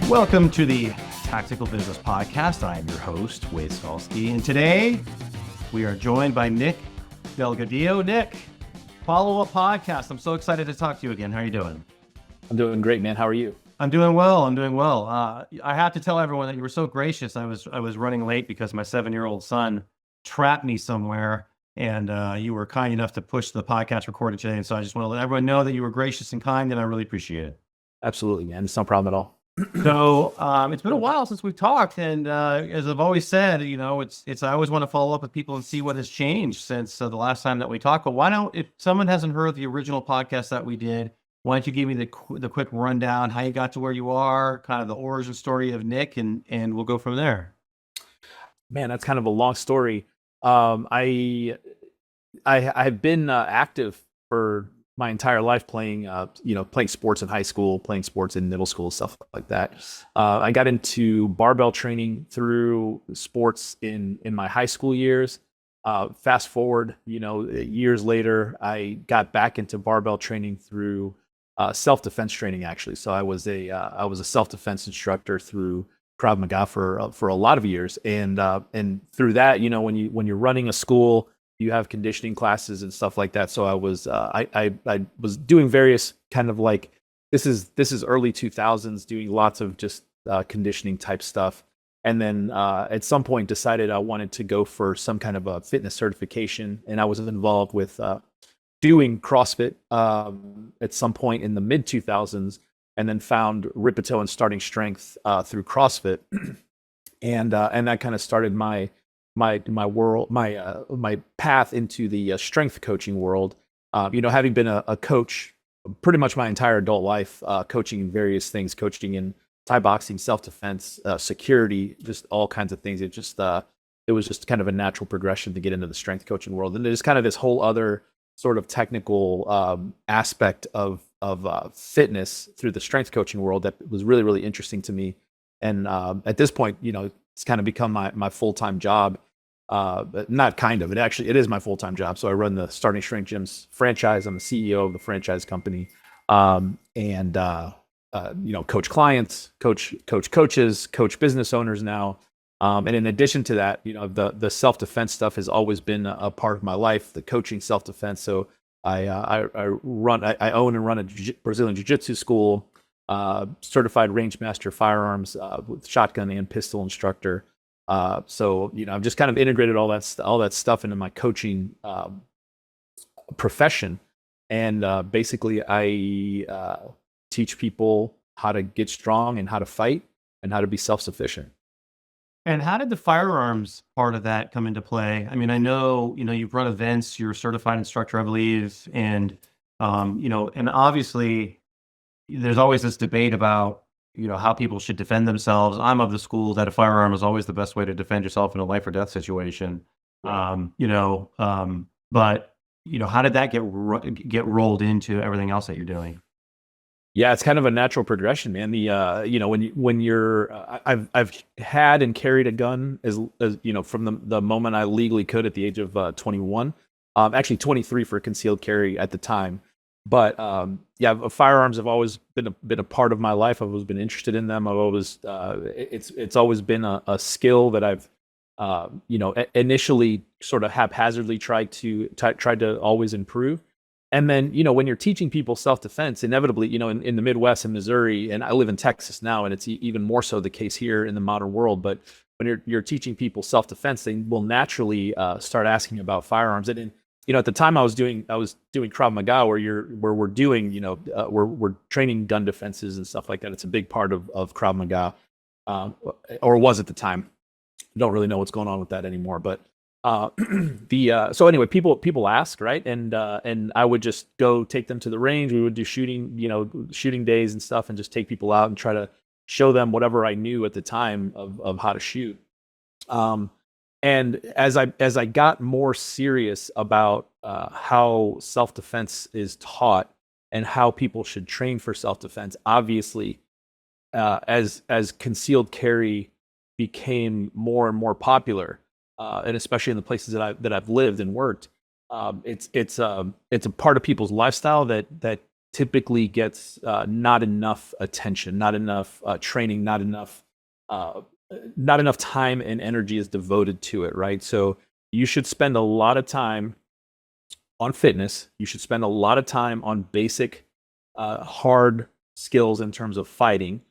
Welcome to the Tactical Business Podcast. I am your host, Wade Skalsky, and today we are joined by Nick Delgadillo. Nick, follow-up podcast. I'm so excited to talk to you again. How are you doing? I'm doing great, man. How are you? I'm doing well. I have to tell everyone that you were so gracious. I was running late because my 7-year-old son trapped me somewhere, and you were kind enough to push the podcast recording today. And so I just want to let everyone know that you were gracious and kind, and I really appreciate it. Absolutely, man. It's no problem at all. So it's been a while since we've talked, and as I've always said, it's I always want to follow up with people and see what has changed since the last time that we talked. But why don't, if someone hasn't heard the original podcast that we did, why don't you give me the quick rundown, how you got to where you are, kind of the origin story of Nick, and we'll go from there. Man, that's kind of a long story. I've been active for my entire life playing sports in high school, playing sports in middle school, stuff like that. I got into barbell training through sports in my high school years. Fast forward, years later, I got back into barbell training through self-defense training, actually. So I was a self-defense instructor through Krav Maga for a lot of years, and through that, when you're running a school, you have conditioning classes and stuff like that. So I was doing various kind of like, this is early 2000s, doing lots of just conditioning type stuff. And then at some point decided I wanted to go for some kind of a fitness certification. And I was involved with doing CrossFit at some point in the mid 2000s, and then found Rippito and starting strength through CrossFit. And that kind of started my path into the strength coaching world. Having been a coach pretty much my entire adult life, coaching various things, coaching in Thai boxing, self-defense, security, just all kinds of things. It was just kind of a natural progression to get into the strength coaching world. And there's kind of this whole other sort of technical aspect of fitness through the strength coaching world that was really, really interesting to me. And at this point, it's kind of become my full-time job. But not kind of, it is my full-time job. So I run the Starting Strength Gyms franchise. I'm the CEO of the franchise company, and coach clients, coach coaches, coach business owners now. And in addition to that, the self-defense stuff has always been a part of my life, the coaching self-defense. So I own and run a Brazilian jiu-jitsu school, certified range master firearms with shotgun and pistol instructor. So I've just kind of integrated all that stuff into my coaching profession, and basically I teach people how to get strong and how to fight and how to be self-sufficient. And how did the firearms part of that come into play? I mean, I know, you've run events, you're a certified instructor, I believe, and and obviously there's always this debate about how people should defend themselves. I'm of the school that a firearm is always the best way to defend yourself in a life or death situation. Right. But how did that get rolled into everything else that you're doing? Yeah, it's kind of a natural progression, man. I've had and carried a gun as from the moment I legally could at the age of 21, actually 23 for concealed carry at the time. But firearms have always been a part of my life. I've always been interested in them. I've always it's always been a skill that I've initially sort of haphazardly tried to always improve. And then when you're teaching people self-defense, inevitably in the Midwest in Missouri, and I live in Texas now, and it's even more so the case here in the modern world. But when you're teaching people self-defense, they will naturally start asking about firearms. And at the time I was doing Krav Maga, where we're doing, we're training gun defenses and stuff like that. It's a big part of Krav Maga, or was at the time. I don't really know what's going on with that anymore. But so anyway, people ask, right? And I would just go take them to the range. We would do shooting days and stuff, and just take people out and try to show them whatever I knew at the time of how to shoot. And as I got more serious about how self-defense is taught and how people should train for self-defense, obviously, as concealed carry became more and more popular, and especially in the places that I've lived and worked, it's a part of people's lifestyle that typically gets not enough attention, not enough training, uh, not enough time and energy is devoted to it, right? So you should spend a lot of time on fitness. You should spend a lot of time on basic, hard skills in terms of fighting.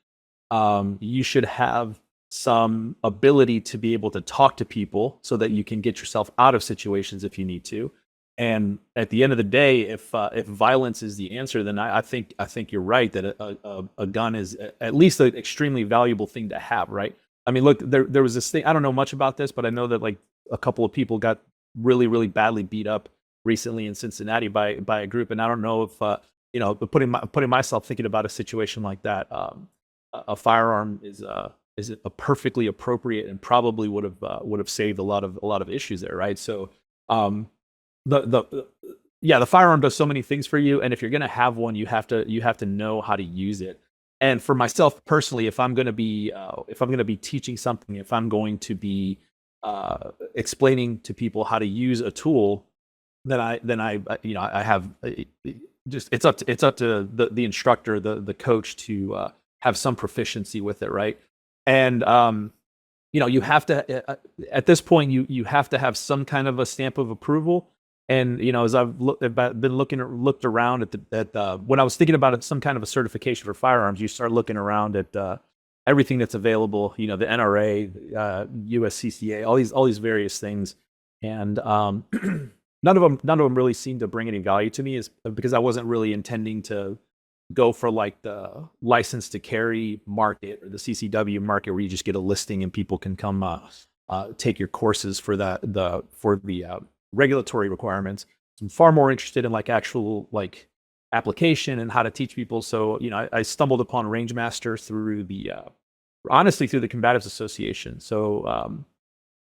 You should have some ability to be able to talk to people so that you can get yourself out of situations if you need to. And at the end of the day, if violence is the answer, then I think you're right that a gun is at least an extremely valuable thing to have, right? I mean, look, there was this thing. I don't know much about this, but I know that like a couple of people got really badly beat up recently in Cincinnati by a group, and I don't know if putting myself thinking about a situation like that, a firearm is a perfectly appropriate and probably would have saved a lot of issues there, right? So the yeah, the firearm does so many things for you, and if you're gonna have one, you have to know how to use it. And for myself personally, if I'm gonna be teaching something, if I'm going to be explaining to people how to use a tool, then I have just it's up to the instructor, the coach to have some proficiency with it, right? And you have to at this point you have to have some kind of a stamp of approval. And as I've been looked around at when I was thinking about some kind of a certification for firearms, you start looking around at everything that's available. The NRA, USCCA, all these various things, and none of them really seemed to bring any value to me, is because I wasn't really intending to go for like the license to carry market or the CCW market where you just get a listing and people can come take your courses for the regulatory requirements. I'm far more interested in like actual like application and how to teach people. So I stumbled upon Rangemaster through honestly through the Combatives Association. So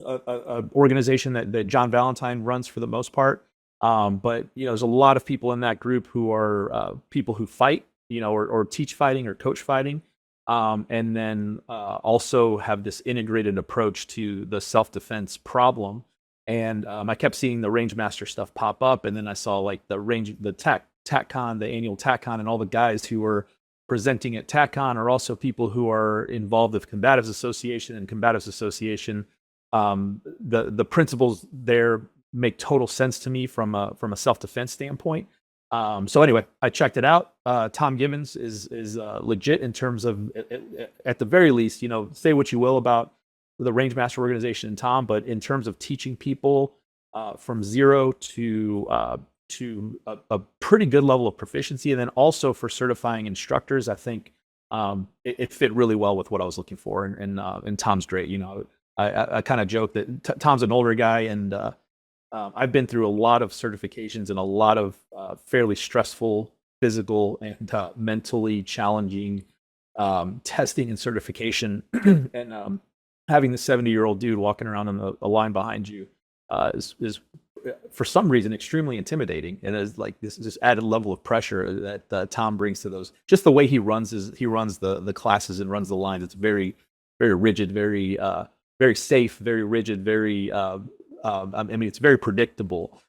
a organization that John Valentine runs for the most part. But there's a lot of people in that group who are people who fight, or teach fighting or coach fighting, and then also have this integrated approach to the self-defense problem. And I kept seeing the Rangemaster stuff pop up, and then I saw like the TacCon, the annual TacCon, and all the guys who were presenting at TacCon are also people who are involved with Combatives Association and Combatives Association. The principles there make total sense to me from a self-defense standpoint. So anyway, I checked it out. Tom Gibbons is legit in terms of, at the very least, say what you will about the Rangemaster organization and Tom, but in terms of teaching people from zero to a pretty good level of proficiency, and then also for certifying instructors, I think it fit really well with what I was looking for. And Tom's great. I kind of joke that Tom's an older guy, and I've been through a lot of certifications and a lot of fairly stressful physical and mentally challenging testing and certification. And having the 70-year-old dude walking around on a line behind you is for some reason extremely intimidating, and is like this added level of pressure that Tom brings to those. Just the way he runs the classes and runs the lines. It's very rigid, very safe, very rigid, very. I mean, it's very predictable,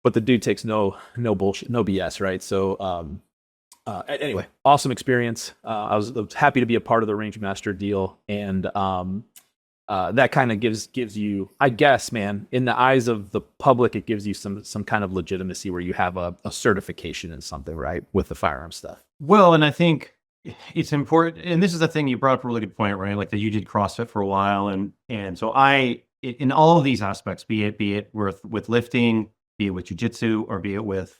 but the dude takes no bullshit, no BS, right? So anyway, awesome experience. I was happy to be a part of the Rangemaster deal, and that kind of gives you, I guess, man, in the eyes of the public, it gives you some kind of legitimacy where you have a certification in something, right, with the firearm stuff. Well, and I think it's important, and this is the thing you brought up a really good point, right? Like that you did CrossFit for a while, and so in all of these aspects, be it with lifting, be it with jiu-jitsu, or be it with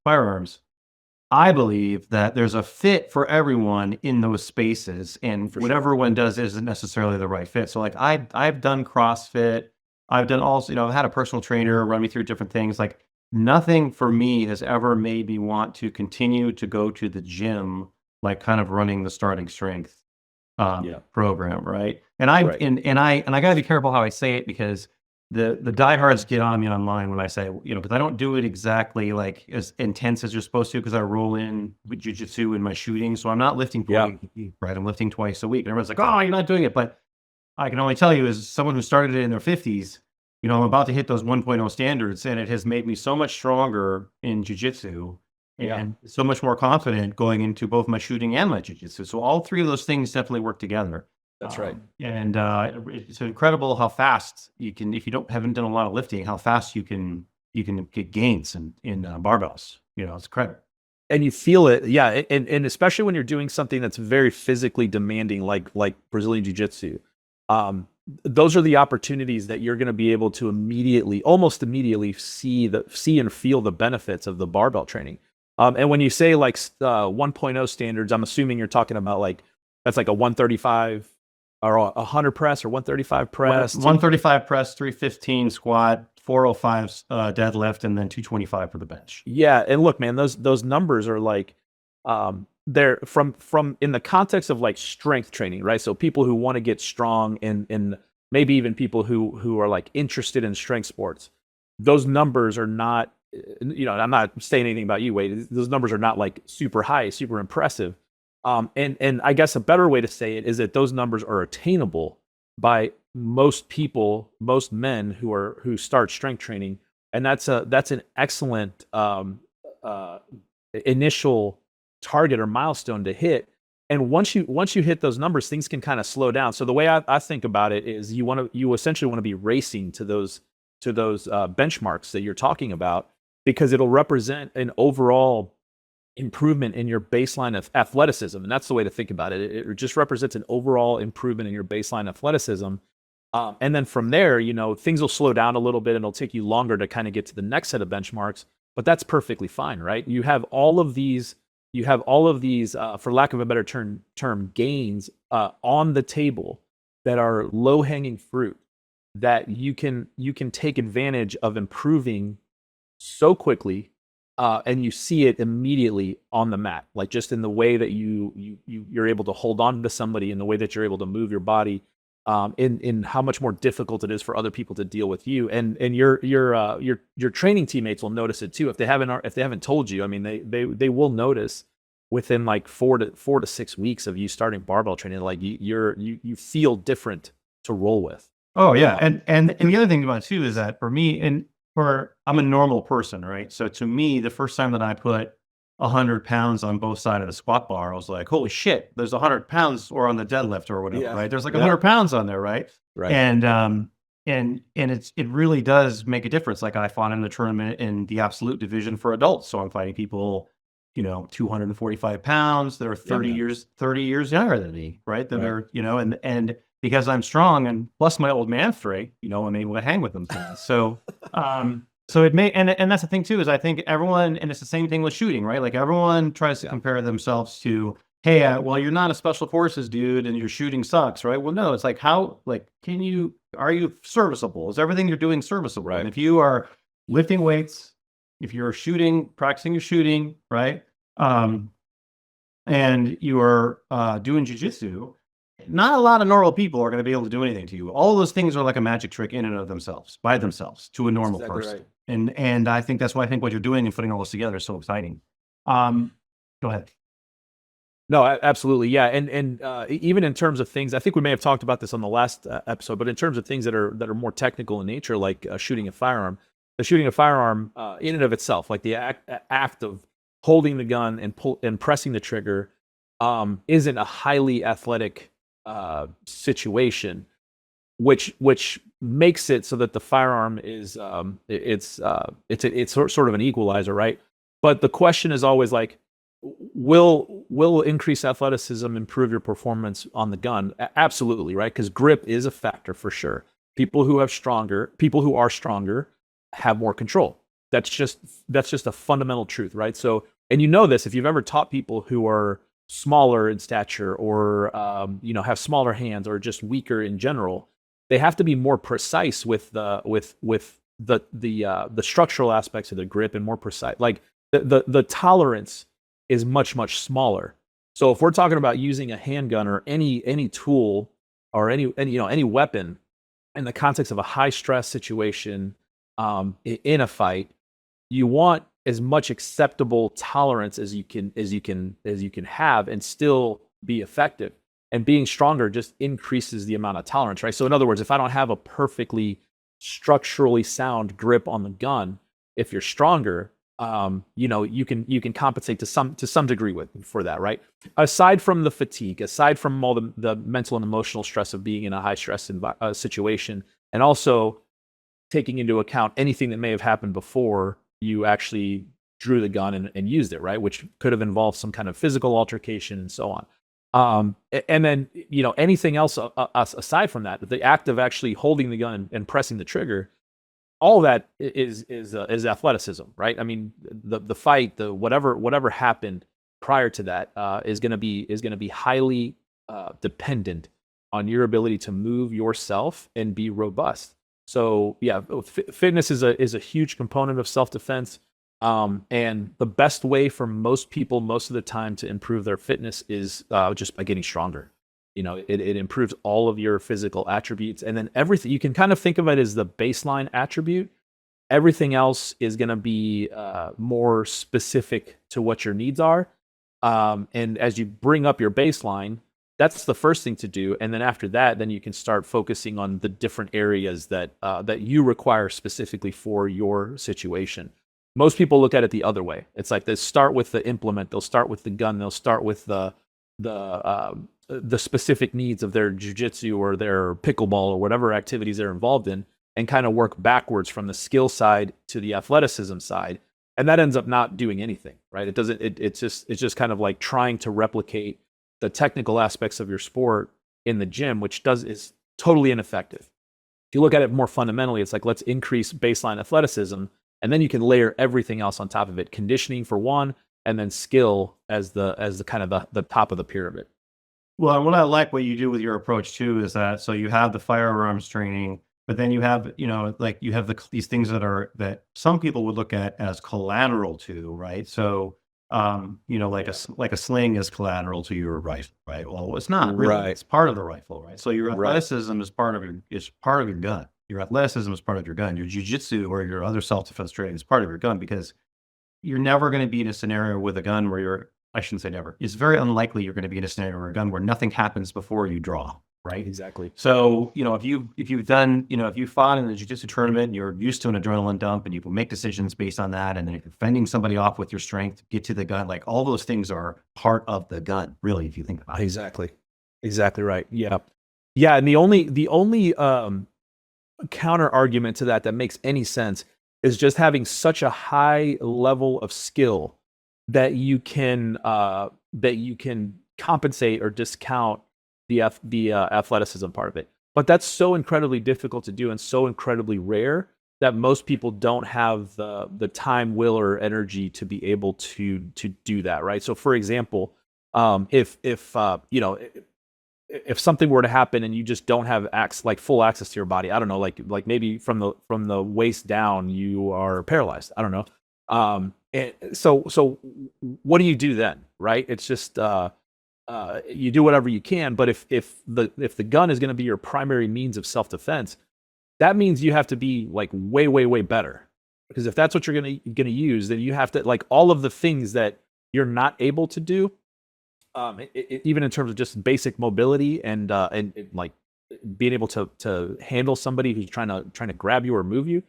firearms, I believe that there's a fit for everyone in those spaces, and For whatever sure. one does isn't necessarily the right fit. So like I've done CrossFit, I've done also, I've had a personal trainer run me through different things. Like nothing for me has ever made me want to continue to go to the gym, like kind of running the starting strength Yeah. program, right? And I Right. and I gotta be careful how I say it, because the diehards get on me online when I say, because I don't do it exactly like as intense as you're supposed to, because I roll in with jujitsu in my shooting, so I'm not lifting Yeah. twice a week, right? I'm lifting twice a week, and everyone's like, "Oh, you're not doing it," but I can only tell you, as someone who started it in their 50s, I'm about to hit those 1.0 standards, and it has made me so much stronger in jujitsu. and so much more confident going into both my shooting and my jiu-jitsu. So all three of those things definitely work together. That's right. And it's incredible how fast you can, if you haven't done a lot of lifting, how fast you can get gains in barbells. It's incredible. And you feel it, yeah, and especially when you're doing something that's very physically demanding, like Brazilian Jiu-Jitsu. Those are the opportunities that you're going to be able to almost immediately see and feel the benefits of the barbell training. And when you say like 1.0 standards, I'm assuming you're talking about like that's like a 135 or a 100 press or 135 press, 135 press, 315 squat, 405 deadlift, and then 225 for the bench. Yeah, and look, man, those numbers are like they're from in the context of like strength training, right? So people who want to get strong and maybe even people who are like interested in strength sports, those numbers are not, I'm not saying anything about you, Wade. Those numbers are not like super high, super impressive. And I guess a better way to say it is that those numbers are attainable by most people, most men who start strength training, and that's an excellent initial target or milestone to hit. And once you hit those numbers, things can kind of slow down. So the way I think about it is you essentially want to be racing to those benchmarks that you're talking about, because it'll represent an overall improvement in your baseline of athleticism. And that's the way to think about it. It just represents an overall improvement in your baseline athleticism. And then from there, things will slow down a little bit and it'll take you longer to kind of get to the next set of benchmarks, but that's perfectly fine, right? You have all of these, for lack of a better term, gains on the table that are low hanging fruit that you can take advantage of improving so quickly. And you see it immediately on the mat, like just in the way that you're able to hold on to somebody, in the way that you're able to move your body, in how much more difficult it is for other people to deal with you, and your training teammates will notice it too if they haven't told you. I mean, they will notice within like 4 to 6 weeks of you starting barbell training, like you feel different to roll with. Oh yeah, and the other thing about it too is that for me, I'm a normal person, right? So to me, the first time that I put 100 pounds on both sides of the squat bar, I was like, holy shit, there's 100 pounds, or on the deadlift or whatever, right? There's like 100 pounds on there, right? Right. And it really does make a difference. Like I fought in the tournament in the absolute division for adults. So I'm fighting people, 245 pounds that are 30 years younger than me, right? That are, and because I'm strong and plus my old man streak, I'm able to hang with them. So, so it may, and that's the thing too, is I think everyone, and it's the same thing with shooting, right? Like everyone tries to compare themselves to, hey, well, you're not a special forces dude and your shooting sucks, right? Well, no, it's like, are you serviceable? Is everything you're doing serviceable? Right. And if you are lifting weights, if you're shooting, practicing your shooting, right? And you are doing jiu-jitsu, not a lot of normal people are going to be able to do anything to you. All those things are like a magic trick in and of themselves, by themselves, to a normal person. Right. And I think that's why I think what you're doing and putting all this together is so exciting. Go ahead. No, absolutely. Yeah. And even in terms of things, I think we may have talked about this on the last episode, but in terms of things that are more technical in nature, like shooting a firearm, in and of itself, like the act of holding the gun and pressing the trigger, isn't a highly athletic situation, which makes it so that the firearm is it's sort of an equalizer, right? But the question is always like, will increased athleticism improve your performance on the gun? Absolutely, right? Because grip is a factor for sure. People who are stronger have more control. That's just a fundamental truth, right? So, and this if you've ever taught people who are smaller in stature or have smaller hands or just weaker in general, they have to be more precise with the structural aspects of the grip, and more precise. Like the tolerance is much smaller. So if we're talking about using a handgun or any tool or any weapon in the context of a high stress situation, in a fight, you want as much acceptable tolerance as you can have and still be effective. And being stronger just increases the amount of tolerance, right? So in other words, if I don't have a perfectly structurally sound grip on the gun, if you're stronger, you can compensate to some degree for that, right? Aside from the fatigue, aside from all the mental and emotional stress of being in a high stress situation, and also taking into account anything that may have happened before you actually drew the gun and used it, right? Which could have involved some kind of physical altercation and so on. And then, anything else aside from that, the act of actually holding the gun and pressing the trigger, all that is athleticism, right? I mean, the fight, the whatever happened prior to that is going to be highly dependent on your ability to move yourself and be robust. So yeah, fitness is a huge component of self-defense. And the best way for most people most of the time to improve their fitness is just by getting stronger. It improves all of your physical attributes, and then everything, you can kind of think of it as the baseline attribute. Everything else is going to be more specific to what your needs are. And as you bring up your baseline, that's the first thing to do. And then after that, then you can start focusing on the different areas that you require specifically for your situation. Most people look at it the other way. It's like they start with the implement, they'll start with the gun, they'll start with the specific needs of their jiu-jitsu or their pickleball or whatever activities they're involved in, and kind of work backwards from the skill side to the athleticism side. And that ends up not doing anything, right? It's just kind of like trying to replicate the technical aspects of your sport in the gym, which is totally ineffective. If you look at it more fundamentally, it's like, let's increase baseline athleticism, and then you can layer everything else on top of it, conditioning for one, and then skill as the kind of the top of the pyramid. Well, and what I like what you do with your approach too is that so you have the firearms training, but then you have, like you have these things that some people would look at as collateral to, right? So, like a sling is collateral to your rifle, right? Well, it's not really. Right. It's part of the rifle, right? So your Right. athleticism is part of your gun. Your athleticism is part of your gun. Your jujitsu or your other self-defense training is part of your gun because you're never going to be in a scenario with a gun where I shouldn't say never. It's very unlikely you're going to be in a scenario where a gun where nothing happens before you draw, right? Exactly. So, if you fought in a jiu-jitsu tournament and you're used to an adrenaline dump and you can make decisions based on that, and then if you're fending somebody off with your strength, get to the gun, like all those things are part of the gun, really, if you think about it. Exactly right. Yeah. Yeah. And the only counter argument to that makes any sense is just having such a high level of skill that you can compensate or discount the athleticism part of it. But that's so incredibly difficult to do and so incredibly rare that most people don't have the time, will, or energy to be able to do that, right? So, for example, if something were to happen and you just don't have full access to your body, I don't know, like maybe from the waist down you are paralyzed. I don't know. And so what do you do then, right? It's just you do whatever you can. But if the gun is going to be your primary means of self-defense, that means you have to be like way, way, way better. Because if that's what you're gonna use, then you have to, like, all of the things that you're not able to do, even in terms of just basic mobility and like being able to handle somebody who's trying to grab you or move you,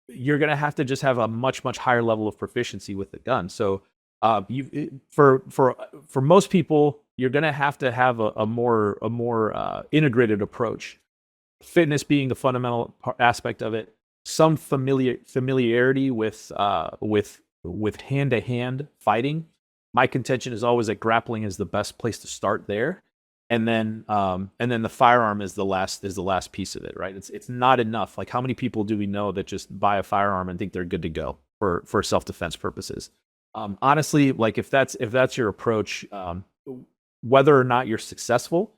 you're gonna have to just have a much, much higher level of proficiency with the gun. So for most people, you're gonna have to have a more integrated approach. Fitness being the fundamental aspect of it, some familiarity with hand-to-hand fighting. My contention is always that grappling is the best place to start there, and then the firearm is the last piece of it, right? It's not enough. Like, how many people do we know that just buy a firearm and think they're good to go for self-defense purposes? Honestly, like, if that's your approach, whether or not you're successful,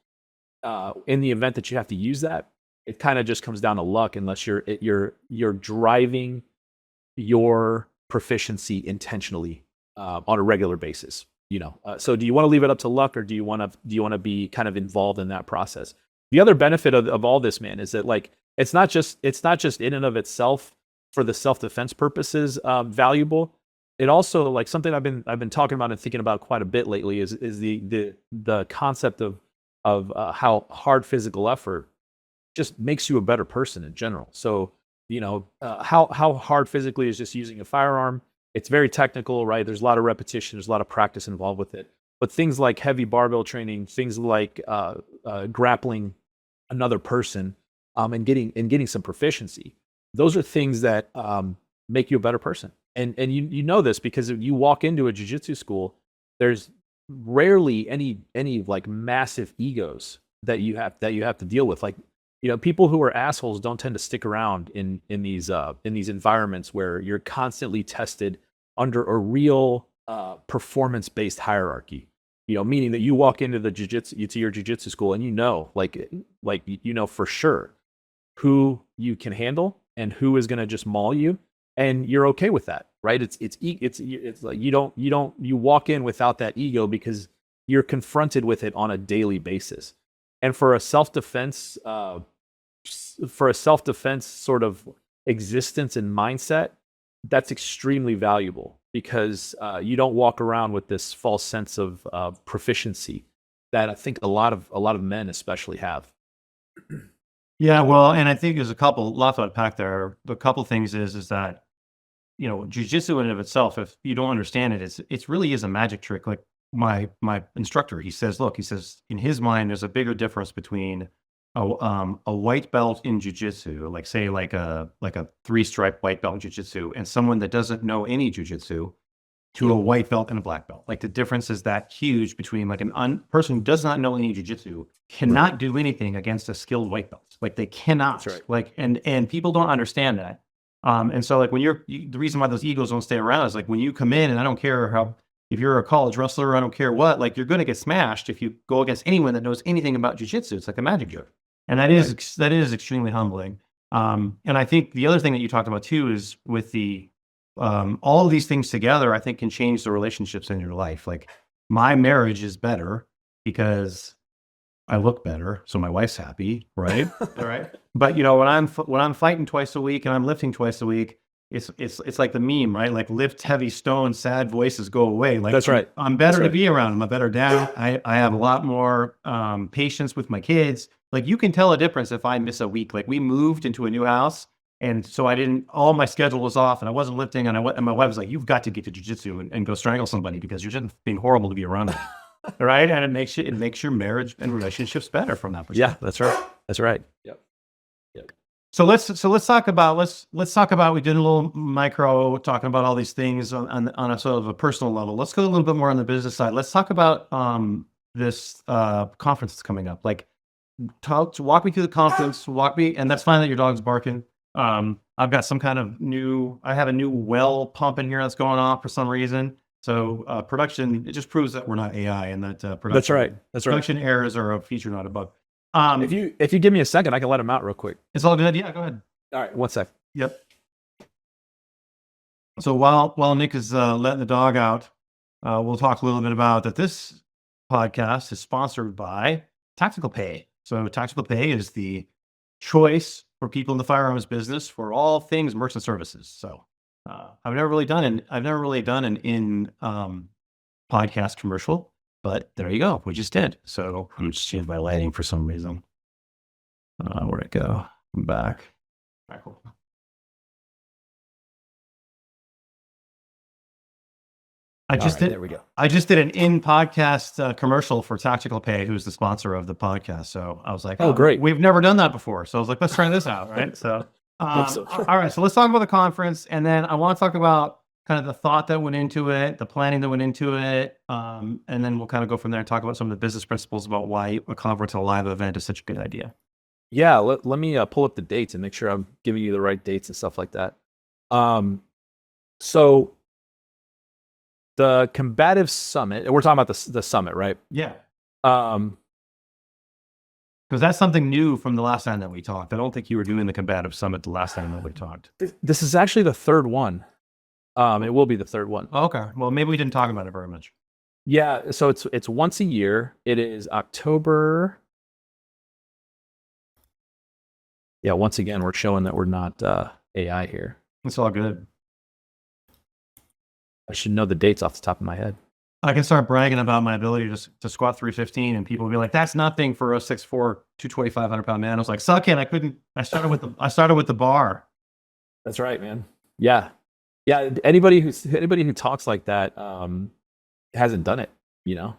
in the event that you have to use that, it kind of just comes down to luck, unless you're driving your proficiency intentionally on a regular basis. So do you want to leave it up to luck, or do you want to be kind of involved in that process? The other benefit of all this, man, is that, like, it's not just in and of itself for the self-defense purposes valuable. It also, like, something I've been talking about and thinking about quite a bit lately is the concept of how hard physical effort just makes you a better person in general. So how hard physically is just using a firearm. It's very technical, right? There's a lot of repetition, there's a lot of practice involved with it. But things like heavy barbell training, things like grappling another person, and getting some proficiency, those are things that make you a better person. And you know this because if you walk into a jiu-jitsu school, there's rarely any like massive egos that you have to deal with. Like, people who are assholes don't tend to stick around in these environments where you're constantly tested under a real performance-based hierarchy. Meaning that you walk into your jiu-jitsu school and for sure who you can handle and who is going to just maul you, and you're okay with that, right? It's like you walk in without that ego because you're confronted with it on a daily basis. And for a self-defense sort of existence and mindset, that's extremely valuable because you don't walk around with this false sense of proficiency that I think a lot of men especially have. Yeah, well, and I think there's a lot to unpack there. The couple things is that, jujitsu in and of itself, if you don't understand it, it really is a magic trick. Like my instructor, he says, in his mind, there's a bigger difference between a white belt in jujitsu, like say like a 3-stripe white belt in jujitsu, and someone that doesn't know any jujitsu, to a white belt and a black belt. Like the difference is that huge between like person who does not know any jiu-jitsu cannot do anything against a skilled white belt. Like they cannot. That's right. Like and people don't understand that. And so like when the reason why those egos don't stay around is like when you come in, and I don't care if you're a college wrestler, I don't care what, like you're going to get smashed if you go against anyone that knows anything about jiu-jitsu. It's like a magic trick, and that is extremely humbling. And I think the other thing that you talked about too is with the all of these things together, I think can change the relationships in your life. Like my marriage is better because I look better, so my wife's happy, right? All right. But when I'm fighting twice a week and I'm lifting twice a week, it's like the meme, right? Like lift heavy stones, sad voices go away. Like that's right. I'm better to be around. I'm a better dad. I have a lot more patience with my kids. Like you can tell a difference if I miss a week. Like we moved into a new house. And so all my schedule was off and I wasn't lifting. And my wife was like, you've got to get to jiu-jitsu and go strangle somebody because you're just being horrible to be around them. Right. And it makes your marriage and relationships better from that perspective. Yeah, that's right. That's right. Yep. So let's talk about, we did a little micro talking about all these things on a sort of a personal level. Let's go a little bit more on the business side. Let's talk about this conference that's coming up. Like walk me through the conference, and that's fine that your dog's barking. I've got I have a new well pump in here that's going off for some reason. So production, it just proves that we're not AI and that production. That's right. Production errors are a feature, not a bug. If you give me a second, I can let him out real quick. It's all good. Yeah, go ahead. All right, 1 sec. Yep. So while Nick is letting the dog out, we'll talk a little bit about that. This podcast is sponsored by TacticalPay. So TacticalPay is the choice for people in the firearms business for all things merchant services. So I've never really done an in podcast commercial, but there you go. We just did. So I'm just changing my lighting for some reason. Where'd it go? I'm back. All right, cool. There we go. I just did an in-podcast commercial for TacticalPay, who's the sponsor of the podcast. So I was like, oh, great. We've never done that before. So I was like, let's try this out, right? So, all right. So let's talk about the conference. And then I want to talk about kind of the thought that went into it, the planning that went into it. And then we'll kind of go from there and talk about some of the business principles about why a conference and a live event is such a good idea. Yeah, let me pull up the dates and make sure I'm giving you the right dates and stuff like that. So the combative summit, we're talking about the summit, right? Yeah. Because that's something new from the last time that we talked. I don't think you were doing the combative summit the last time that we talked. This is actually the third one. It will be the third one. Okay. Well, maybe we didn't talk about it very much. Yeah. So it's once a year. It is October. Yeah. Once again, we're showing that we're not AI here. It's all good. I should know the dates off the top of my head. I can start bragging about my ability to squat 315, and people will be like, "That's nothing for a 6'4", 225, 100-pound man." I was like, "Suck it! I couldn't." I started with the bar. That's right, man. Yeah. Yeah. Anybody who talks like that hasn't done it, you know?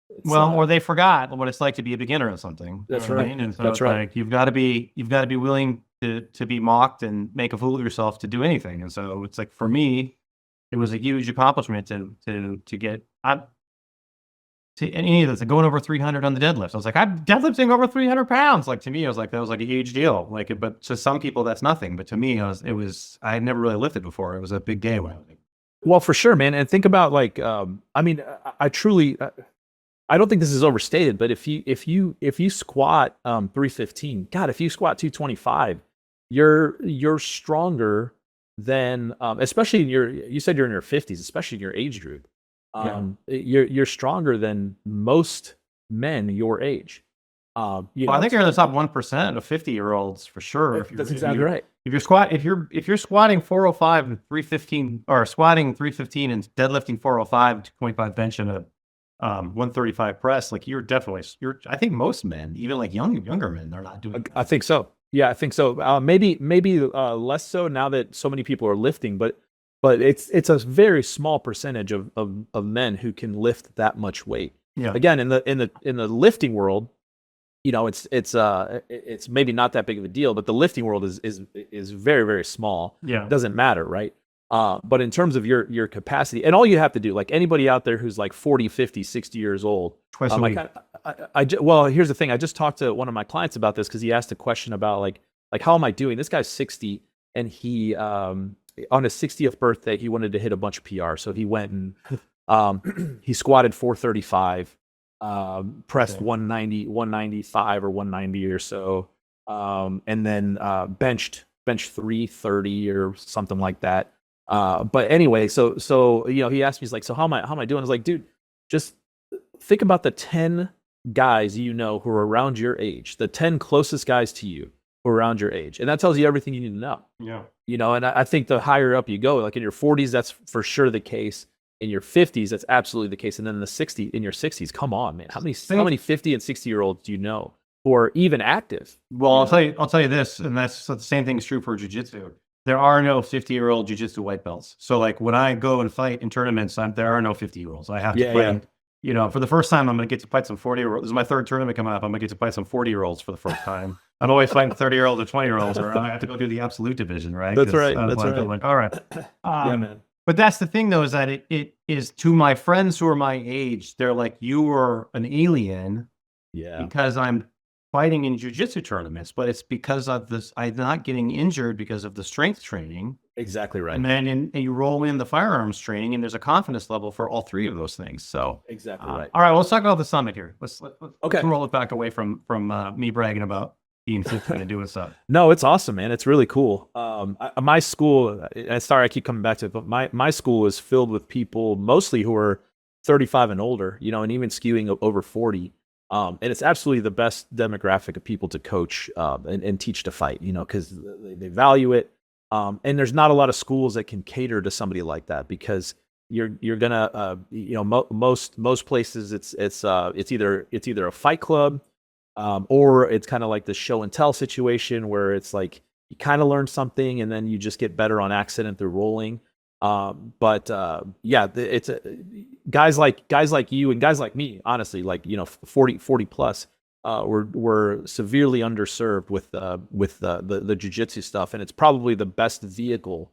It's Well, or they forgot what it's like to be a beginner at something. You That's know what I right. mean? And so That's it's right. like you've got to be willing to be mocked and make a fool of yourself to do anything. And so it's like for me, it was a huge accomplishment to get to any of this, going over 300 on the deadlift. I was like, I'm deadlifting over 300 pounds. Like to me, I was like, that was like a huge deal. Like, but to some people, that's nothing. But to me, I had never really lifted before. It was a big day when I was like, Well, for sure, man. And think about like, I mean, I truly, I don't think this is overstated, but if you squat 315, God, if you squat 225, you're stronger than especially in you said you're in your 50s, especially in your age group. You're stronger than most men your age. well, I think you're in the top 1% of 50-year-olds for sure. That's exactly right. If you're squatting 405 and 315, or squatting 315 and deadlifting 405, 225 bench and a 135 press, like I think most men, even like younger men, they're not doing that. I think so. Yeah, I think so. Maybe less so now that so many people are lifting, but it's a very small percentage of men who can lift that much weight. Yeah. Again, in the lifting world, you know, it's maybe not that big of a deal, but the lifting world is very, very small. Yeah. It doesn't matter, right? But in terms of your capacity, and all you have to do, like anybody out there who's like 40, 50, 60 years old, Twice a week. well, here's the thing. I just talked to one of my clients about this because he asked a question about like how am I doing? This guy's 60, and he on his 60th birthday he wanted to hit a bunch of PR, so he went and he squatted 435, pressed 190, 195 or 190 or so, and then benched 330 or something like that. But anyway, so you know, he asked me, he's like, so how am I doing? I was like, dude, just think about the 10 guys you know who are around your age, the 10 closest guys to you who are around your age, and that tells you everything you need to know. Yeah. You know, and I think the higher up you go, like in your 40s, that's for sure the case. In your 50s, that's absolutely the case. And then in your 60s, come on, man, how many 50 and 60-year-olds do you know who are even active? Well, I'll tell you this, and that's the same thing is true for jiu-jitsu. There are no 50-year-old jiu-jitsu white belts. So like when I go and fight in tournaments, there are no 50-year-olds. I have to play. You know, for the first time, I'm going to get to fight some 40-year-olds. This is my third tournament coming up. I'm going to get to fight some 40-year-olds for the first time. I'm always fighting 30-year-olds or 20-year-olds, or I have to go do the absolute division, right? That's right. That's right. Like, all right. Yeah, man. But that's the thing, though, is that it is to my friends who are my age. They're like, you were an alien, because I'm fighting in jiu-jitsu tournaments. But it's because of this. I'm not getting injured because of the strength training. Exactly right. And then and you roll in the firearms training, and there's a confidence level for all three of those things. So exactly right. All right, well, let's talk about the summit here. Let's okay. roll it back away from me bragging about being 50 and doing stuff. No, it's awesome, man. It's really cool. My school, sorry, I keep coming back to it, but my school is filled with people mostly who are 35 and older, you know, and even skewing over 40. And it's absolutely the best demographic of people to coach and teach to fight, you know, because they value it. And there's not a lot of schools that can cater to somebody like that, because you're gonna you know, most places it's either a fight club, or it's kind of like the show and tell situation where it's like you kind of learn something and then you just get better on accident through rolling. But yeah, it's guys like you and guys like me, honestly, like, you know, 40 plus, were severely underserved with the jiu-jitsu stuff, and it's probably the best vehicle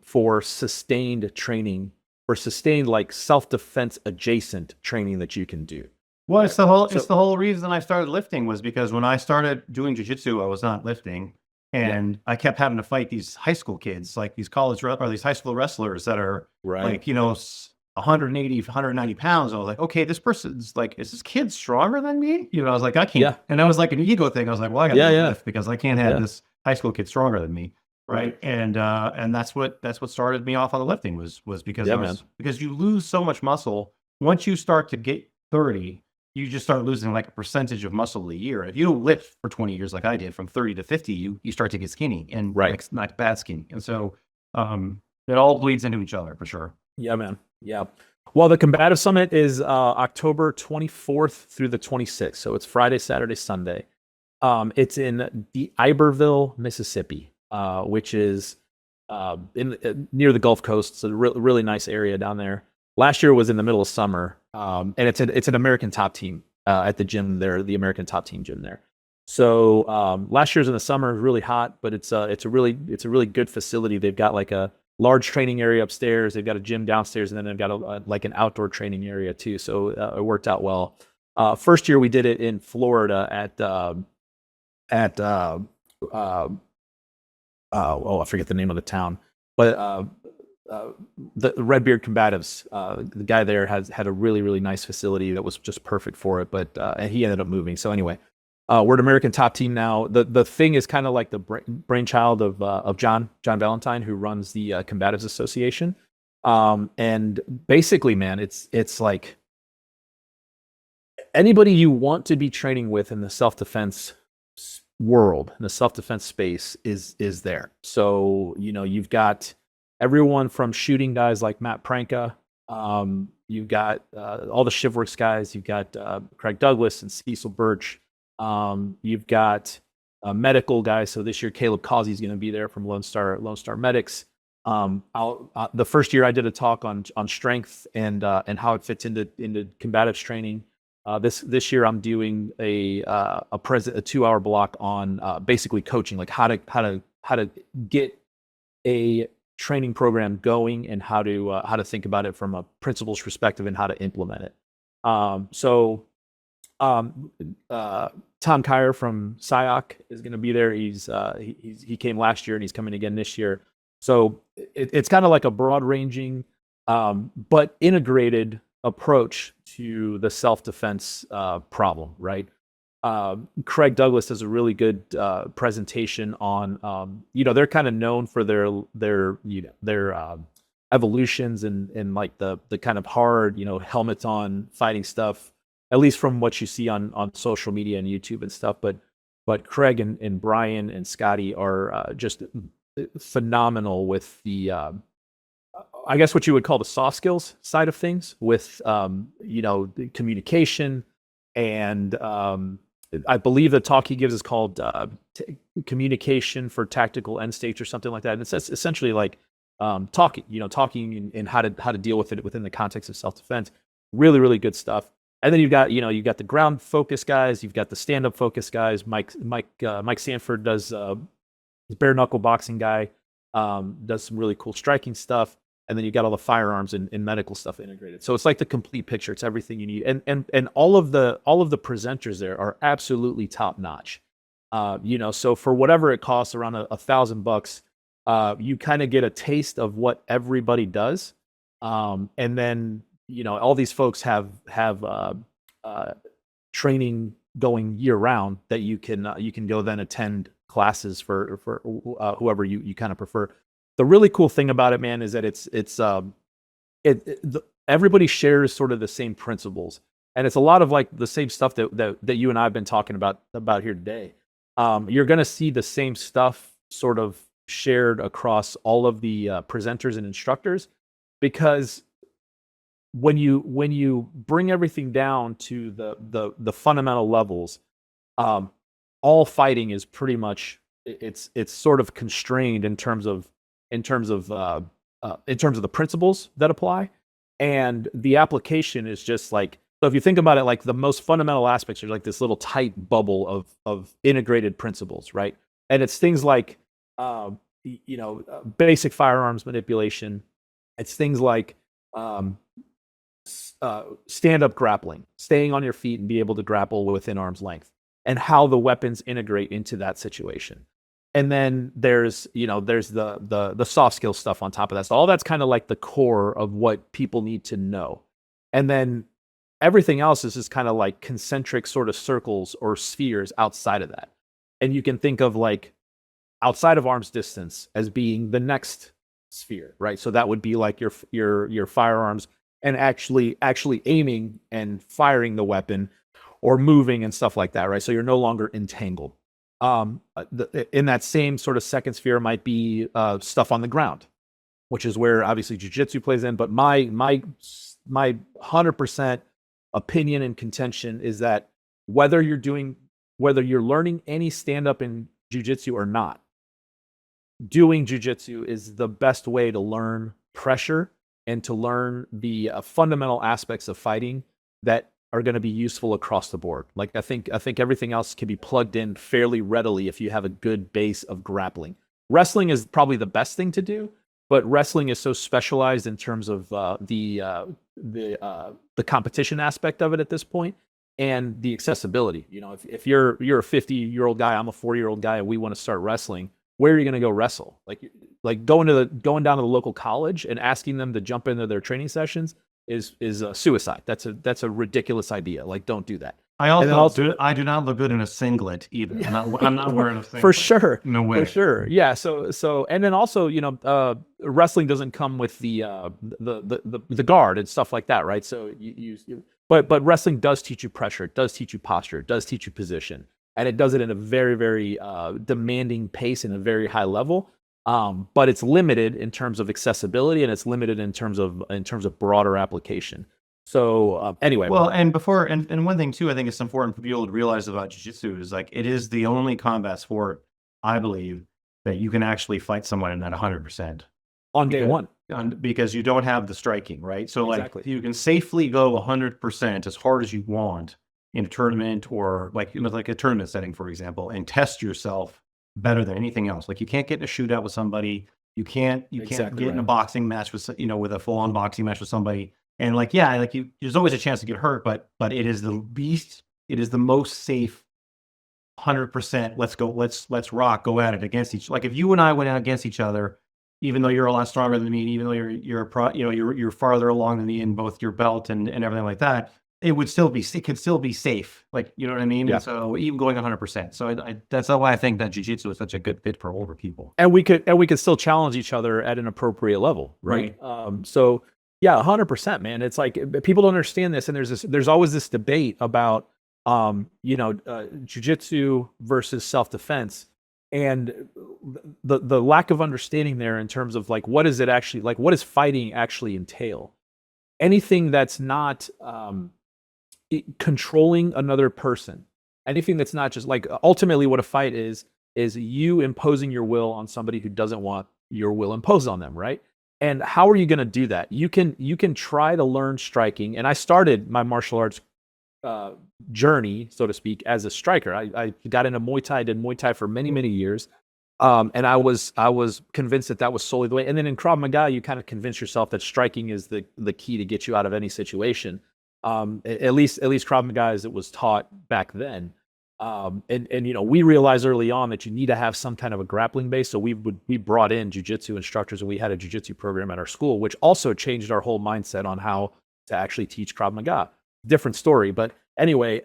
for sustained training, for sustained like self-defense adjacent training that you can do. Well, it's the whole reason I started lifting was because when I started doing jiu-jitsu, I was not lifting, and I kept having to fight these high school kids, like these these high school wrestlers that are like, you know, 180, 190 pounds. I was like, okay, this person's like, is this kid stronger than me? You know, I was like, I can't. Yeah. And that was like an ego thing. I was like, well, I got to lift because I can't have this high school kid stronger than me. Right. And that's what started me off on the lifting was because because you lose so much muscle. Once you start to get 30, you just start losing like a percentage of muscle a year. If you don't lift for 20 years like I did, from 30 to 50, you start to get skinny, and like, not bad skinny. And so it all bleeds into each other for sure. Yeah, man. Yeah. Well, the Combative Summit is October 24th through the 26th. So it's Friday, Saturday, Sunday. It's in the Iberville, Mississippi. which is near the Gulf Coast. It's a really nice area down there. Last year was in the middle of summer, and it's an American Top Team at the gym there, the American Top Team gym there. So last year's in the summer, it was really hot, but it's a really good facility. They've got like a large training area upstairs. They've got a gym downstairs, and then they've got like an outdoor training area too. So it worked out well. First year we did it in Florida at I forget the name of the town, but the Redbeard Combatives, the guy there had a really nice facility that was just perfect for it. But and he ended up moving. So anyway, we're an American Top Team now. The thing is kind of like the brainchild of John Valentine, who runs the Combatives Association. And basically, man, it's like anybody you want to be training with in the self-defense world, in the self-defense space is there. So you've got everyone from shooting guys like Matt Pranka. You've got all the ShivWorks guys. You've got Craig Douglas and Cecil Birch. You've got medical guys. So this year, Caleb Causey is going to be there from Lone Star Medics. The first year I did a talk on strength and how it fits into combatives training. This year I'm doing a 2-hour block on basically coaching, like how to get a training program going and how to think about it from a principles perspective and how to implement it. Tom Kyer from SIOC is going to be there. He came last year and he's coming again this year. So it's kind of like a broad-ranging but integrated approach to the self-defense problem, right? Craig Douglas does a really good presentation on, they're kind of known for their evolutions and like the kind of hard, helmets on fighting stuff, at least from what you see on social media and YouTube and stuff. But Craig and Brian and Scotty are just phenomenal with the I guess what you would call the soft skills side of things, with the communication, and I believe the talk he gives is called communication for tactical end states or something like that. And it's essentially like talking and how to deal with it within the context of self-defense. Really good stuff. And then you've got the ground focus guys, you've got the stand-up focus guys. Mike Sanford does bare knuckle boxing guy, does some really cool striking stuff. And then you got all the firearms and medical stuff integrated. So it's like the complete picture. It's everything you need. And all of the presenters there are absolutely top notch. So for whatever it costs, around $1,000, you kind of get a taste of what everybody does. And then all these folks have training going year round that you can go then attend classes for whoever you kind of prefer. The really cool thing about it, man, is that everybody shares sort of the same principles, and it's a lot of like the same stuff that you and I have been talking about here today. You're going to see the same stuff sort of shared across all of the presenters and instructors, because when you bring everything down to the fundamental levels, all fighting is pretty much it's sort of constrained in terms of the principles that apply, and the application is just like, so if you think about it, like the most fundamental aspects are like this little tight bubble of integrated principles, right? And it's things like basic firearms manipulation. It's things like stand-up grappling, staying on your feet and be able to grapple within arm's length, and how the weapons integrate into that situation. And then there's the soft skill stuff on top of that. So all that's kind of like the core of what people need to know. And then everything else is just kind of like concentric sort of circles or spheres outside of that. And you can think of like outside of arm's distance as being the next sphere, right? So that would be like your firearms and actually aiming and firing the weapon or moving and stuff like that, right? So you're no longer entangled. In that same sort of second sphere might be stuff on the ground, which is where obviously jiu-jitsu plays in. But my 100% opinion and contention is that whether you're learning any stand-up in jiu-jitsu or not, doing jujitsu is the best way to learn pressure and to learn the fundamental aspects of fighting that are going to be useful across the board. Like I think everything else can be plugged in fairly readily if you have a good base of grappling. Wrestling is probably the best thing to do, but wrestling is so specialized in terms of the competition aspect of it at this point and the accessibility. You know, if you're a 50-year-old guy, I'm a 40-year-old guy, and we want to start wrestling, where are you going to go wrestle? Like going down to the local college and asking them to jump into their training sessions is suicide. That's a ridiculous idea. Like, don't do that. I do not look good in a singlet either. I'm not wearing a singlet. For sure. No way. For sure. Yeah. So and then also, wrestling doesn't come with the guard and stuff like that, right? So but wrestling does teach you pressure, it does teach you posture, it does teach you position, and it does it in a very, very demanding pace and a very high level. But it's limited in terms of accessibility, and it's limited in terms of broader application. So anyway, well, and one thing too, I think it's important for people to realize about jiu-jitsu is like it is the only combat sport, I believe, that you can actually fight someone at 100% on day one, because you don't have the striking, right? So exactly. like you can safely go 100% as hard as you want in a tournament, or like like a tournament setting, for example, and test yourself better than anything else. Like you can't get in a shootout with somebody. You can't get in a boxing match with with a full-on boxing match with somebody. And like, yeah, like there's always a chance to get hurt, but it is the most safe 100%. Let's go, let's rock, go at it against each. Like if you and I went out against each other, even though you're a lot stronger than me, and even though you're farther along than me in both your belt and everything like that, it could still be safe. Like, you know what I mean? Yeah. And so even going 100%. So that's why I think that jiu-jitsu is such a good fit for older people. And we could still challenge each other at an appropriate level, right? So yeah, 100%, man. It's like people don't understand this, and there's always this debate about jiu-jitsu versus self-defense, and the lack of understanding there in terms of like what does fighting actually entail? Anything that's not controlling another person, anything that's not just like ultimately what a fight is you imposing your will on somebody who doesn't want your will imposed on them, right? And how are you going to do that? You can try to learn striking. And I started my martial arts journey, so to speak, as a striker. I got into Muay Thai, did Muay Thai for many, many years. And I was convinced that was solely the way. And then in Krav Maga, you kind of convince yourself that striking is the key to get you out of any situation. At least Krav Maga as it was taught back then. And we realized early on that you need to have some kind of a grappling base. So we brought in jiu-jitsu instructors, and we had a jiu-jitsu program at our school, which also changed our whole mindset on how to actually teach Krav Maga. Different story, but anyway,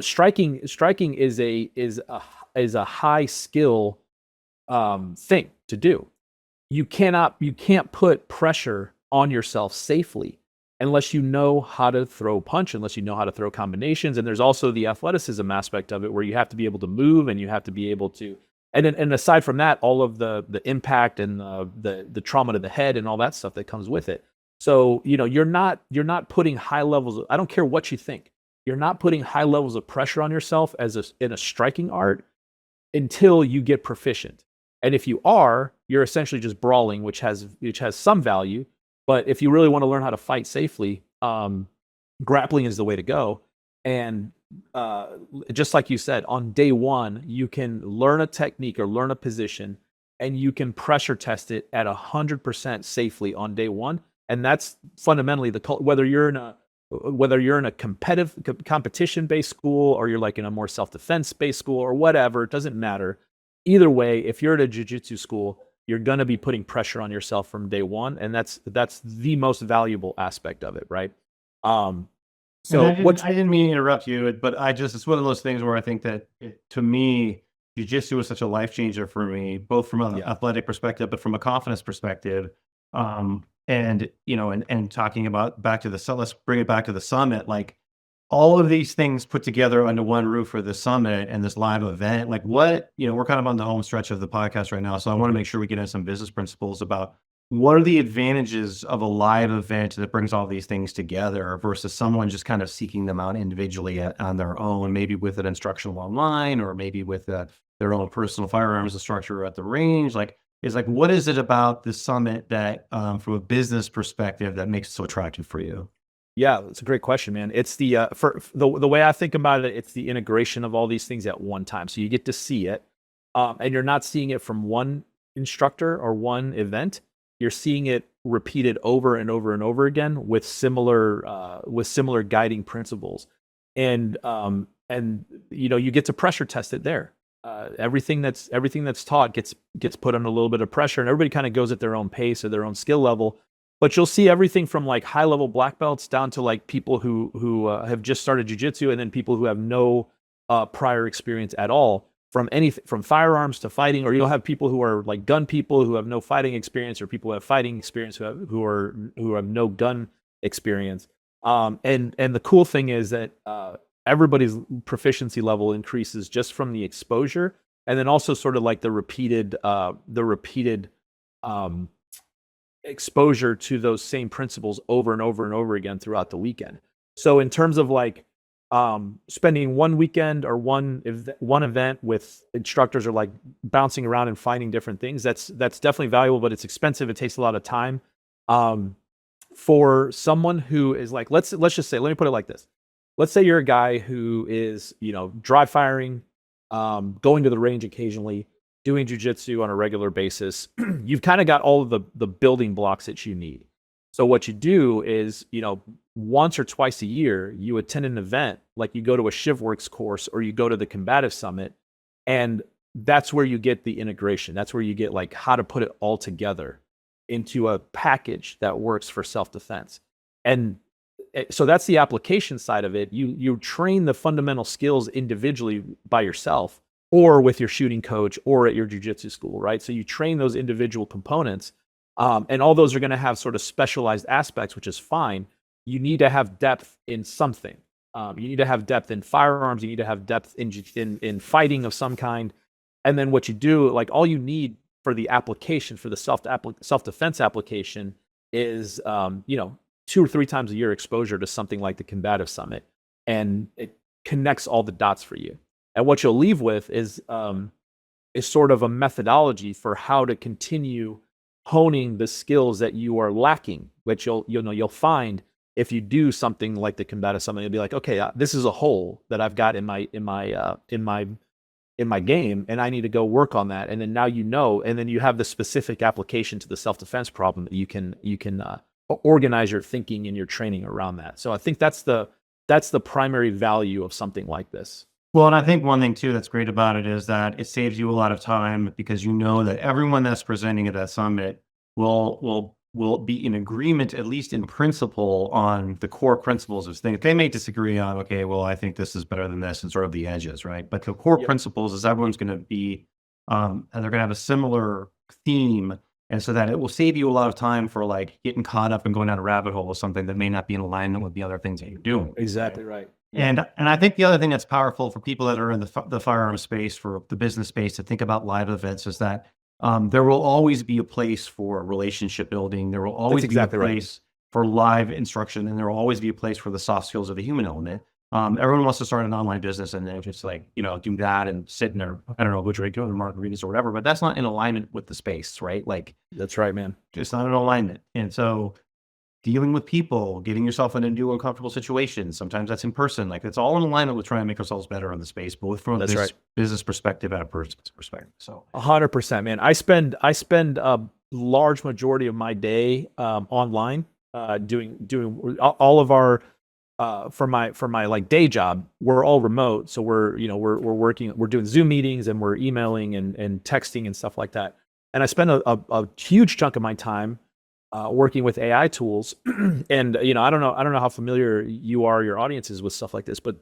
striking is a high skill thing to do. You can't put pressure on yourself safely unless you know how to throw punch, unless you know how to throw combinations. And there's also the athleticism aspect of it, where you have to be able to move, and you have to be able to, and aside from that, all of the impact and the trauma to the head and all that stuff that comes with it. So, you're not putting high levels of, I don't care what you think, you're not putting high levels of pressure on yourself in a striking art until you get proficient. And if you are, you're essentially just brawling, which has some value. But if you really want to learn how to fight safely, grappling is the way to go. And just like you said, on day one, you can learn a technique or learn a position, and you can pressure test it at 100% safely on day one. And that's fundamentally whether you're in a competitive competition-based school, or you're like in a more self-defense-based school, or whatever, it doesn't matter. Either way, if you're at a jiu-jitsu school, you're going to be putting pressure on yourself from day one, and that's the most valuable aspect of it, right? So I didn't mean to interrupt you, but it's one of those things where I think that to me, jiu-jitsu was such a life changer for me, both from an athletic perspective, but from a confidence perspective. And talking about let's bring it back to the summit, like all of these things put together under one roof for the summit and this live event, like we're kind of on the home stretch of the podcast right now. So I want to make sure we get into some business principles about what are the advantages of a live event that brings all these things together versus someone just kind of seeking them out individually on their own, maybe with an instructional online, or maybe with their own personal firearms instructor at the range? Like, what is it about the summit that, from a business perspective, that makes it so attractive for you? Yeah, that's a great question, man. It's for the way I think about it, it's the integration of all these things at one time. So you get to see it, and you're not seeing it from one instructor or one event. You're seeing it repeated over and over and over again with similar guiding principles, and you get to pressure test it there. Everything that's taught gets put under a little bit of pressure, and everybody kind of goes at their own pace or their own skill level. But you'll see everything from like high level black belts down to like people who have just started jiu-jitsu, and then people who have no prior experience at all, from firearms to fighting. Or you'll have people who are like gun people who have no fighting experience, or people who have fighting experience who have no gun experience. And the cool thing is that everybody's proficiency level increases just from the exposure, and then also sort of like the repeated exposure to those same principles over and over and over again throughout the weekend. So in terms of like spending one weekend or one event with instructors, or like bouncing around and finding different things, that's definitely valuable, but it's expensive. It takes a lot of time. For someone who is like, let's just say, let me put it like this. Let's say you're a guy who is, dry firing, going to the range occasionally, doing jujitsu on a regular basis. You've kind of got all of the building blocks that you need. So what you do is, once or twice a year, you attend an event, like you go to a ShivWorks course or you go to the Combative Summit, and that's where you get the integration. That's where you get like how to put it all together into a package that works for self-defense. And so that's the application side of it. You train the fundamental skills individually by yourself, or with your shooting coach, or at your jiu-jitsu school, right? So you train those individual components, and all those are going to have sort of specialized aspects, which is fine. You need to have depth in something. You need to have depth in firearms. You need to have depth in fighting of some kind. And then what you do, like all you need for the application, for the self-defense application, is 2 or 3 times a year exposure to something like the Combative Summit, and it connects all the dots for you. And what you'll leave with is sort of a methodology for how to continue honing the skills that you are lacking, which you'll find if you do something like the Combative Summit. You'll be like, okay, this is a hole that I've got in my game, and I need to go work on that. And then now and then you have the specific application to the self-defense problem that you can organize your thinking and your training around that. So I think that's the primary value of something like this. Well, and I think one thing too that's great about it is that it saves you a lot of time, because you know that everyone that's presenting at that summit will be in agreement, at least in principle, on the core principles of things. They may disagree on, okay, well, I think this is better than this, and sort of the edges, right? But the core principles is everyone's going to be, and they're going to have a similar theme. And so that it will save you a lot of time for like getting caught up and going down a rabbit hole of something that may not be in alignment with the other things that you're doing. Exactly right. And I think the other thing that's powerful for people that are in the firearm space, for the business space, to think about live events is that there will always be a place for relationship building. There will always be a place for live instruction, and there will always be a place for the soft skills of the human element. Everyone wants to start an online business and then just like, do that and sit in there, I don't know, go drink, go to margaritas or whatever, but that's not in alignment with the space, right? Like, that's right, man. It's not in alignment. And so dealing with people, getting yourself into uncomfortable situations, sometimes that's in person. Like, it's all in alignment with trying to make ourselves better in the space, both from a business perspective and a person's perspective. So 100%, man. I spend a large majority of my day online, doing all of our for my like day job. We're all remote, so we're working, we're doing Zoom meetings, and we're emailing and texting and stuff like that. And I spend a huge chunk of my time working with AI tools. And I don't know how familiar you are, your audience is, with stuff like this, but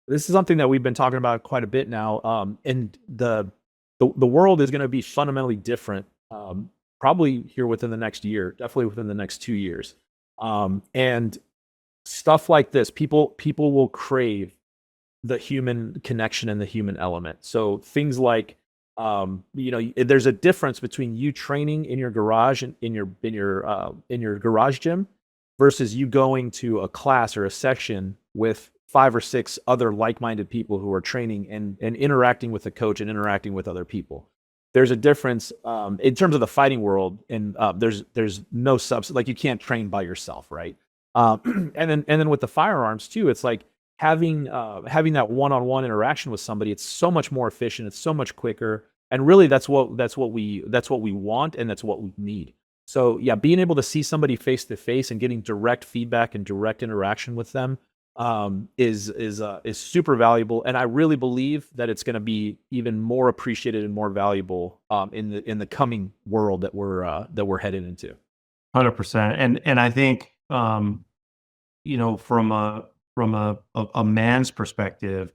this is something that we've been talking about quite a bit now. And the world is going to be fundamentally different, probably here within the next year, definitely within the next 2 years. And stuff like this, people will crave the human connection and the human element. So things like, there's a difference between you training in your garage and in your garage gym versus you going to a class or a section with 5 or 6 other like-minded people who are training and interacting with the coach and interacting with other people. There's a difference in terms of the fighting world, and there's no substance. Like, you can't train by yourself, right? And then with the firearms too, it's like having that one-on-one interaction with somebody. It's so much more efficient. It's so much quicker, and really that's what we want, and that's what we need. So yeah, being able to see somebody face to face and getting direct feedback and direct interaction with them is super valuable, and I really believe that it's going to be even more appreciated and more valuable in the coming world that we're headed into. 100%. And I think from a man's perspective,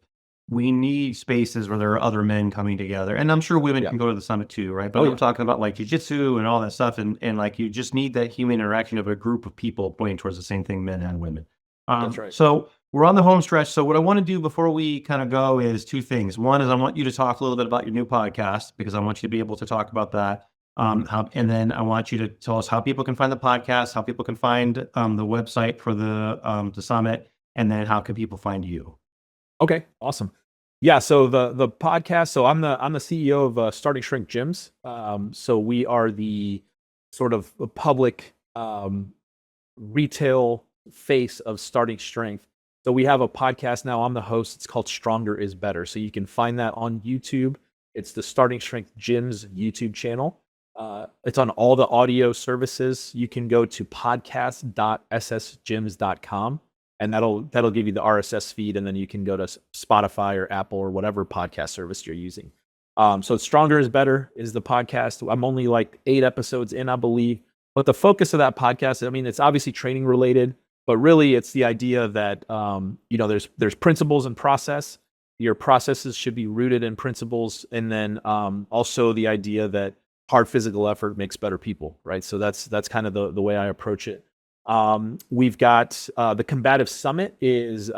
we need spaces where there are other men coming together. And I'm sure women can go to the summit too, right? But I'm talking about like jiu-jitsu and all that stuff. And like, you just need that human interaction of a group of people pointing towards the same thing, men and women. That's right. So we're on the home stretch. So what I want to do before we kind of go is 2 things. One is I want you to talk a little bit about your new podcast, because I want you to be able to talk about that. And then I want you to tell us how people can find the podcast, how people can find the website for the summit, and then how can people find you? Okay, awesome. Yeah, so the podcast. So I'm the CEO of Starting Strength Gyms. So we are the sort of public retail face of Starting Strength. So we have a podcast now. I'm the host. It's called Stronger is Better. So you can find that on YouTube. It's the Starting Strength Gyms YouTube channel. It's on all the audio services. You can go to podcast.ssgyms.com, and that'll give you the RSS feed, and then you can go to Spotify or Apple or whatever podcast service you're using. So Stronger is Better is the podcast. I'm only like 8 episodes in, I believe. But the focus of that podcast, I mean, it's obviously training related, but really it's the idea that there's principles and process. Your processes should be rooted in principles, and then also the idea that hard physical effort makes better people, right? So that's kind of the way I approach it. We've got the Combative Summit is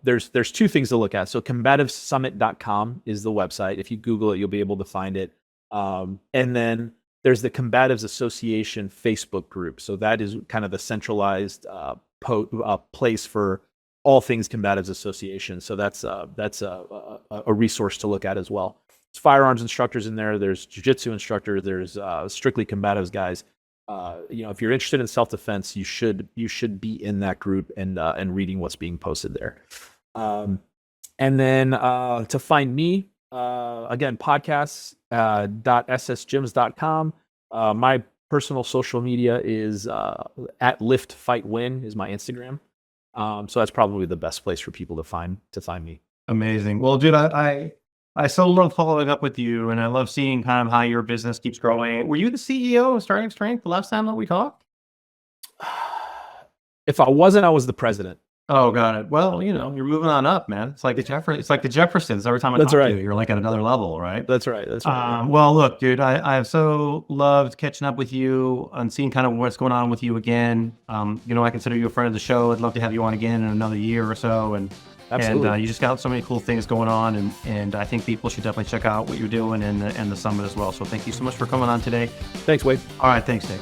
there's 2 things to look at. So combativesummit.com is the website. If you Google it, you'll be able to find it. And then there's the Combatives Association Facebook group. So that is kind of the centralized place for all things Combatives Association. So that's a resource to look at as well. There's firearms instructors in there. There's jiu-jitsu instructors. There's strictly combatives guys. If you're interested in self-defense, you should be in that group and reading what's being posted there. And then to find me, again, podcasts.ssgyms.com. My personal social media is at Lift Fight Win is my Instagram. So that's probably the best place for people to find me. Amazing. Well, dude, I so love following up with you, and I love seeing kind of how your business keeps growing. Were you the CEO of Starting Strength the last time that we talked? If I wasn't, I was the president. Oh, got it. Well, you're moving on up, man. It's like the Jeffersons. Every time I talk to you, you're like at another level, right? That's right. Well, look, dude, I have so loved catching up with you and seeing kind of what's going on with you again. I consider you a friend of the show. I'd love to have you on again in another year or so. Absolutely. And you just got so many cool things going on, and I think people should definitely check out what you're doing and the summit as well. So thank you so much for coming on today. Thanks, Wade. All right, thanks, Nick.